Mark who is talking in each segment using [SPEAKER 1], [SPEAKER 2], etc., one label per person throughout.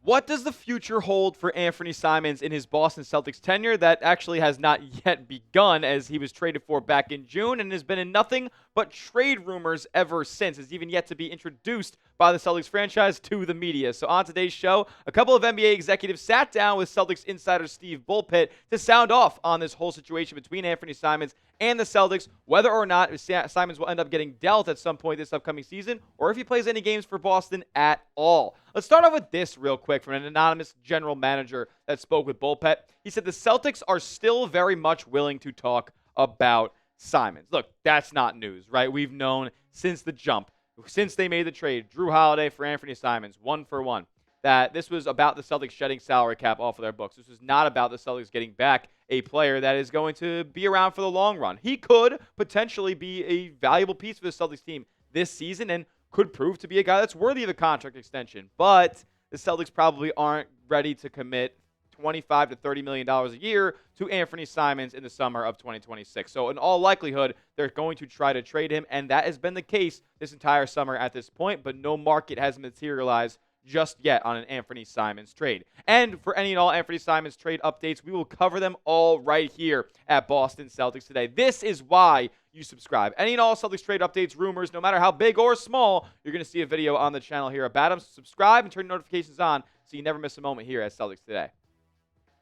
[SPEAKER 1] What does the future hold for Anfernee Simons in his Boston Celtics tenure that actually has not yet begun, as he was traded for back in June and has been in nothing but trade rumors ever since, has even yet to be introduced by the Celtics franchise to the media. So on today's show, a couple of NBA executives sat down with Celtics insider Steve Bulpett to sound off on this whole situation between Anfernee Simons and the Celtics, whether or not Simons will end up getting dealt at some point this upcoming season, or if he plays any games for Boston at all. Let's start off with this real quick from an anonymous general manager that spoke with Bulpett. He said the Celtics are still very much willing to talk about Simons. Look, that's not news, right? We've known since the jump, since they made the trade, Jrue Holiday for Anfernee Simons, 1-for-1, that this was about the Celtics shedding salary cap off of their books. This was not about the Celtics getting back a player that is going to be around for the long run. He could potentially be a valuable piece for the Celtics team this season and could prove to be a guy that's worthy of a contract extension. But the Celtics probably aren't ready to commit $25 to $30 million a year to Anfernee Simons in the summer of 2026. So in all likelihood, they're going to try to trade him, and that has been the case this entire summer at this point, but no market has materialized just yet on an Anfernee Simons trade. And for any and all Anfernee Simons trade updates, we will cover them all right here at Boston Celtics Today. This is why you subscribe. Any and all Celtics trade updates, rumors, no matter how big or small, you're going to see a video on the channel here about them. Subscribe and turn notifications on so you never miss a moment here at Celtics Today.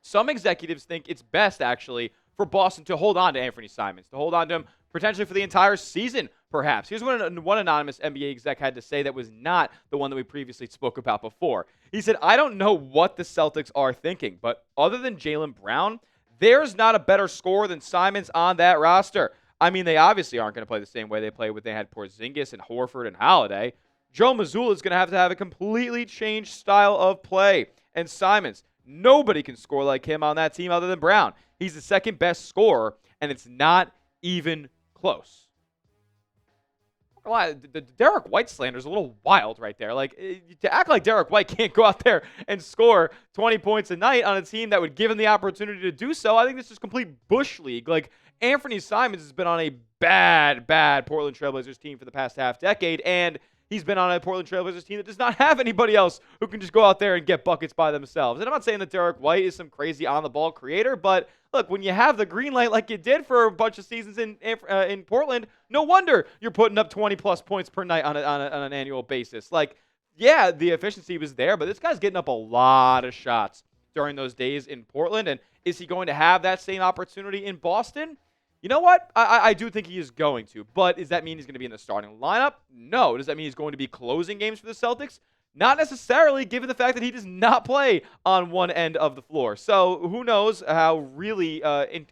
[SPEAKER 1] Some executives think it's best, actually, for Boston to hold on to Anfernee Simons, to hold on to him potentially for the entire season, perhaps. Here's what one anonymous NBA exec had to say that was not the one that we previously spoke about before. He said, I don't know what the Celtics are thinking, but other than Jaylen Brown, there's not a better scorer than Simons on that roster. I mean, they obviously aren't going to play the same way they played when they had Porzingis and Horford and Holiday. Joe Mazzulla is going to have a completely changed style of play. And Simons, nobody can score like him on that team other than Brown. He's the second best scorer, and it's not even close. The Derek White slander is a little wild right there. Like, to act like Derek White can't go out there and score 20 points a night on a team that would give him the opportunity to do so, I think this is complete bush league. Like, Anfernee Simons has been on a bad Portland Trailblazers team for the past half decade, and he's been on a Portland Trailblazers team that does not have anybody else who can just go out there and get buckets by themselves. And I'm not saying that Derek White is some crazy on-the-ball creator, but look, when you have the green light like you did for a bunch of seasons in Portland, no wonder you're putting up 20-plus points per night on an annual basis. Like, yeah, the efficiency was there, but this guy's getting up a lot of shots during those days in Portland. And is he going to have that same opportunity in Boston? You know what? I do think he is going to. But does that mean he's going to be in the starting lineup? No. Does that mean he's going to be closing games for the Celtics? Not necessarily, given the fact that he does not play on one end of the floor. So who knows how really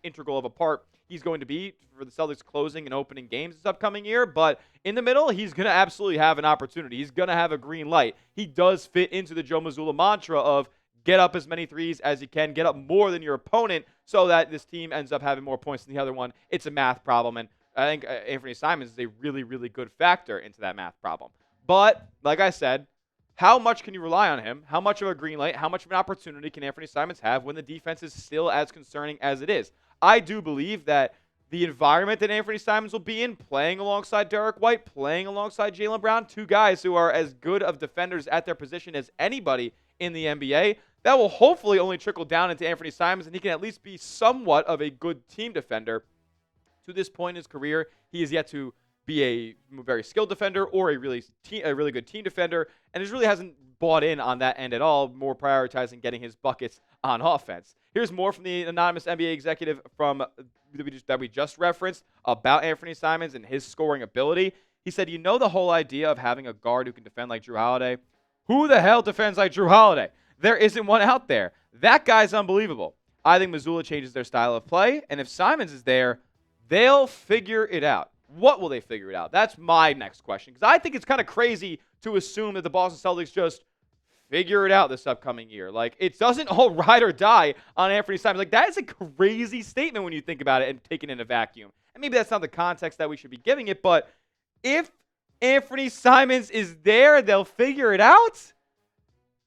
[SPEAKER 1] integral of a part he's going to be for the Celtics closing and opening games this upcoming year. But in the middle, he's going to absolutely have an opportunity. He's going to have a green light. He does fit into the Joe Mazzulla mantra of get up as many threes as you can, get up more than your opponent so that this team ends up having more points than the other one. It's a math problem, and I think Anfernee Simons is a really, really good factor into that math problem. But, like I said, how much can you rely on him? How much of a green light, how much of an opportunity can Anfernee Simons have when the defense is still as concerning as it is? I do believe that the environment that Anfernee Simons will be in, playing alongside Derek White, playing alongside Jaylen Brown, two guys who are as good of defenders at their position as anybody in the NBA, that will hopefully only trickle down into Anfernee Simons, and he can at least be somewhat of a good team defender. To this point in his career, he is yet to be a very skilled defender or a really good team defender, and just really hasn't bought in on that end at all, more prioritizing getting his buckets on offense. Here's more from the anonymous NBA executive that we just referenced about Anfernee Simons and his scoring ability. He said, you know the whole idea of having a guard who can defend like Jrue Holiday? Who the hell defends like Jrue Holiday? There isn't one out there. That guy's unbelievable. I think Mazzulla changes their style of play, and if Simons is there, they'll figure it out. What will they figure it out? That's my next question, because I think it's kind of crazy to assume that the Boston Celtics just figure it out this upcoming year. Like, it doesn't all ride or die on Anfernee Simons. Like, that is a crazy statement when you think about it and take it in a vacuum. And maybe that's not the context that we should be giving it, but if Anfernee Simons is there, they'll figure it out?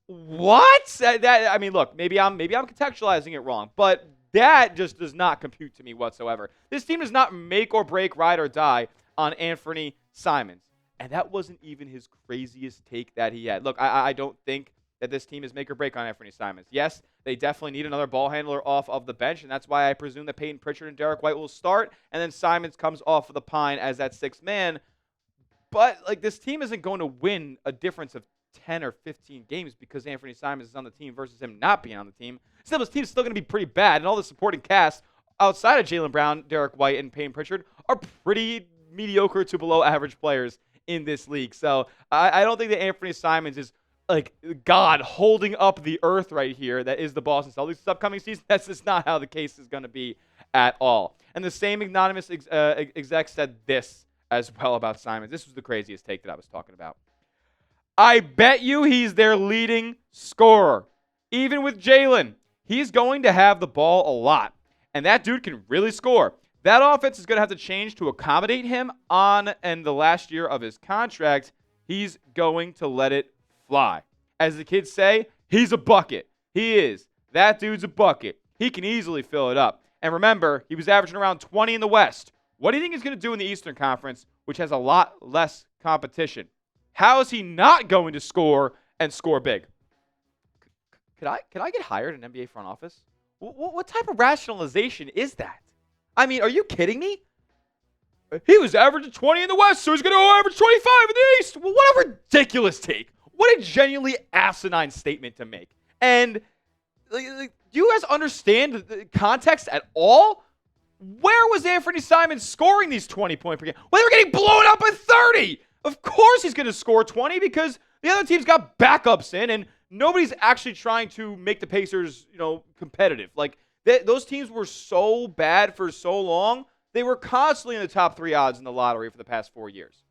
[SPEAKER 1] What? I mean, look, maybe I'm contextualizing it wrong, but that just does not compute to me whatsoever. This team does not make or break, ride or die on Anfernee Simons. And that wasn't even his craziest take that he had. Look, I don't think that this team is make or break on Anfernee Simons. Yes, they definitely need another ball handler off of the bench, and that's why I presume that Peyton Pritchard and Derek White will start, and then Simons comes off of the pine as that sixth man. But like this team isn't going to win a difference of 10 or 15 games because Anfernee Simons is on the team versus him not being on the team. Still, this team's still going to be pretty bad, and all the supporting cast outside of Jaylen Brown, Derek White, and Peyton Pritchard are pretty mediocre to below average players in this league. So I don't think that Anfernee Simons is like God holding up the earth right here that is the Boston Celtics this upcoming season. That's just not how the case is going to be at all. And the same anonymous exec said this as well about Simons. This was the craziest take that I was talking about. I bet you he's their leading scorer. Even with Jaylen, he's going to have the ball a lot. And that dude can really score. That offense is going to have to change to accommodate him on and the last year of his contract. He's going to let it fly. As the kids say, he's a bucket. He is. That dude's a bucket. He can easily fill it up. And remember, he was averaging around 20 in the West. What do you think he's going to do in the Eastern Conference, which has a lot less competition? How is he not going to score and score big? Could I get hired in an NBA front office? What type of rationalization is that? I mean, are you kidding me? He was averaging 20 in the West, so he's going to average 25 in the East. Well, what a ridiculous take. What a genuinely asinine statement to make. And do you guys understand the context at all? Where was Anfernee Simons scoring these 20-point per game? Well, they were getting blown up by 30. Of course he's going to score 20 because the other team's got backups in, and nobody's actually trying to make the Pacers, competitive. Like, those teams were so bad for so long, they were constantly in the top 3 odds in the lottery for the past 4 years.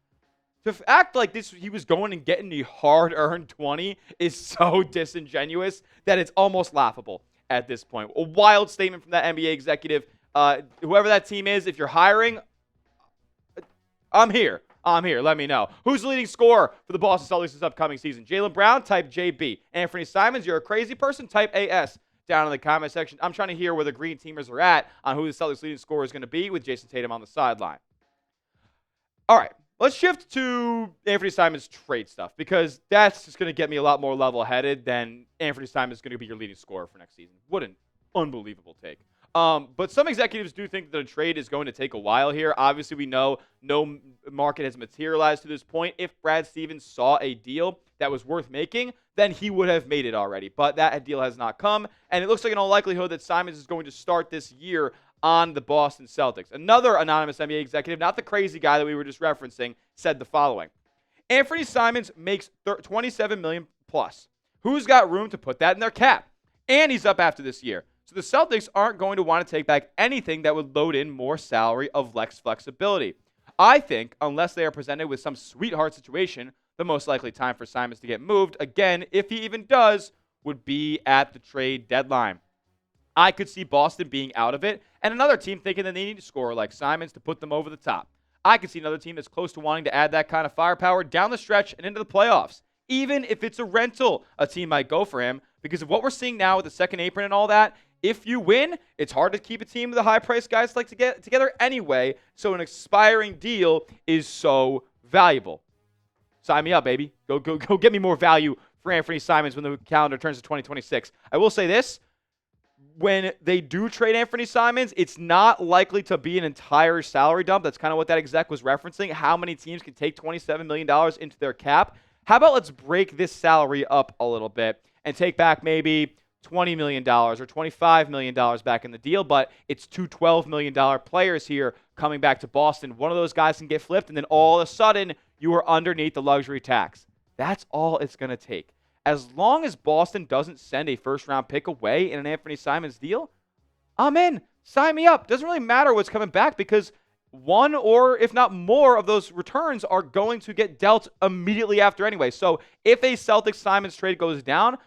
[SPEAKER 1] To act like this, he was going and getting the hard-earned 20 is so disingenuous that it's almost laughable at this point. A wild statement from that NBA executive. Whoever that team is, if you're hiring, I'm here. Let me know. Who's the leading scorer for the Boston Celtics this upcoming season? Jaylen Brown, type JB. Anfernee Simons, you're a crazy person, type AS down in the comment section. I'm trying to hear where the green teamers are at on who the Celtics leading scorer is going to be with Jason Tatum on the sideline. All right, let's shift to Anfernee Simons' trade stuff because that's just going to get me a lot more level-headed than Anfernee Simons is going to be your leading scorer for next season. What an unbelievable take. But some executives do think that a trade is going to take a while here. Obviously, we know no market has materialized to this point. If Brad Stevens saw a deal that was worth making, then he would have made it already. But that deal has not come, and it looks like in all likelihood that Simons is going to start this year on the Boston Celtics. Another anonymous NBA executive, not the crazy guy that we were just referencing, said the following. Anfernee Simons makes $27 million plus. Who's got room to put that in their cap? And he's up after this year. So the Celtics aren't going to want to take back anything that would load in more salary of less flexibility. I think, unless they are presented with some sweetheart situation, the most likely time for Simons to get moved, again, if he even does, would be at the trade deadline. I could see Boston being out of it, and another team thinking that they need a scorer like Simons to put them over the top. I could see another team that's close to wanting to add that kind of firepower down the stretch and into the playoffs. Even if it's a rental, a team might go for him, because of what we're seeing now with the second apron and all that. If you win, it's hard to keep a team with the high-priced guys like to get together anyway, so an expiring deal is so valuable. Sign me up, baby. Go get me more value for Anfernee Simons when the calendar turns to 2026. I will say this. When they do trade Anfernee Simons, it's not likely to be an entire salary dump. That's kind of what that exec was referencing. How many teams can take $27 million into their cap? How about let's break this salary up a little bit and take back maybe $20 million or $25 million back in the deal, but it's two $12 million players here coming back to Boston. One of those guys can get flipped, and then all of a sudden, you are underneath the luxury tax. That's all it's going to take. As long as Boston doesn't send a first-round pick away in an Anfernee Simons deal, I'm in. Sign me up. Doesn't really matter what's coming back because one or, if not more, of those returns are going to get dealt immediately after anyway. So if a Celtics-Simons trade goes down,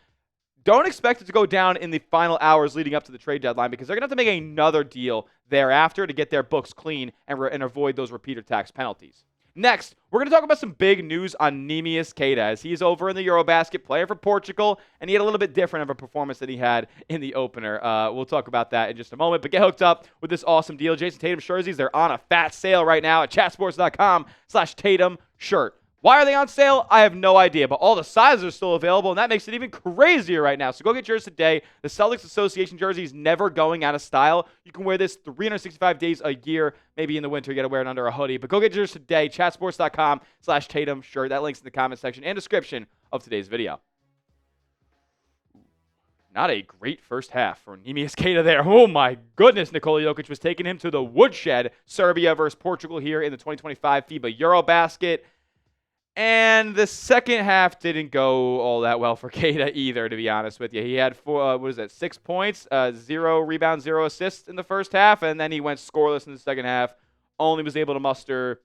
[SPEAKER 1] don't expect it to go down in the final hours leading up to the trade deadline because they're going to have to make another deal thereafter to get their books clean and avoid those repeater tax penalties. Next, we're going to talk about some big news on Neemias Queta as he's over in the EuroBasket playing for Portugal, and he had a little bit different of a performance than he had in the opener. We'll talk about that in just a moment, but get hooked up with this awesome deal. Jason Tatum jerseys, they're on a fat sale right now at chatsports.com/Tatum shirt. Why are they on sale? I have no idea, but all the sizes are still available, and that makes it even crazier right now. So go get yours today. The Celtics Association jersey is never going out of style. You can wear this 365 days a year. Maybe in the winter, you got to wear it under a hoodie. But go get yours today. Chatsports.com/Tatum shirt. That link's in the comment section and description of today's video. Not a great first half for Neemias Queta there. Oh, my goodness. Nikola Jokic was taking him to the woodshed. Serbia versus Portugal here in the 2025 FIBA EuroBasket. And the second half didn't go all that well for Queta either, to be honest with you. He had 6 points, 0 rebounds, 0 assists in the first half, and then he went scoreless in the second half. Only was able to muster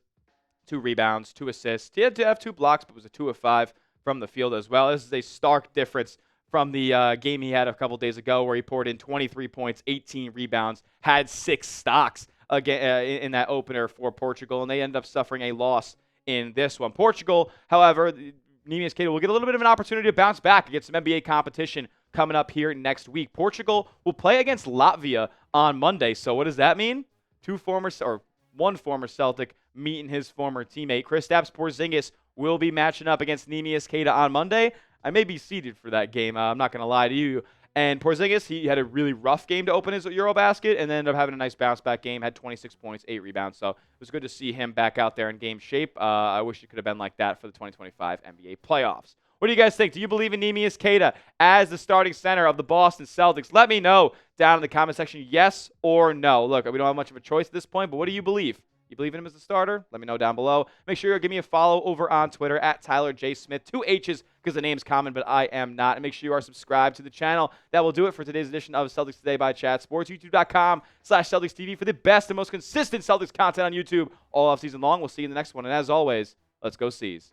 [SPEAKER 1] 2 rebounds, 2 assists. He had to have 2 blocks, but was a 2 of 5 from the field as well. This is a stark difference from the game he had a couple days ago where he poured in 23 points, 18 rebounds, had 6 stocks again in that opener for Portugal, and they ended up suffering a loss in this one. Portugal, however, Neemias Queta will get a little bit of an opportunity to bounce back against some NBA competition coming up here next week. Portugal will play against Latvia on Monday. So what does that mean? One former Celtic meeting his former teammate. Kristaps Porzingis will be matching up against Neemias Queta on Monday. I may be seated for that game. I'm not going to lie to you. And Porzingis, he had a really rough game to open his EuroBasket and then ended up having a nice bounce-back game, had 26 points, 8 rebounds. So it was good to see him back out there in game shape. I wish it could have been like that for the 2025 NBA playoffs. What do you guys think? Do you believe in Neemias Queta as the starting center of the Boston Celtics? Let me know down in the comment section, yes or no. Look, we don't have much of a choice at this point, but what do you believe? You believe in him as a starter? Let me know down below. Make sure you give me a follow over on Twitter at Tyler J. Smith. 2 H's because the name's common, but I am not. And make sure you are subscribed to the channel. That will do it for today's edition of Celtics Today by Chat Sports. YouTube.com/Celtics TV for the best and most consistent Celtics content on YouTube all offseason long. We'll see you in the next one. And as always, let's go C's.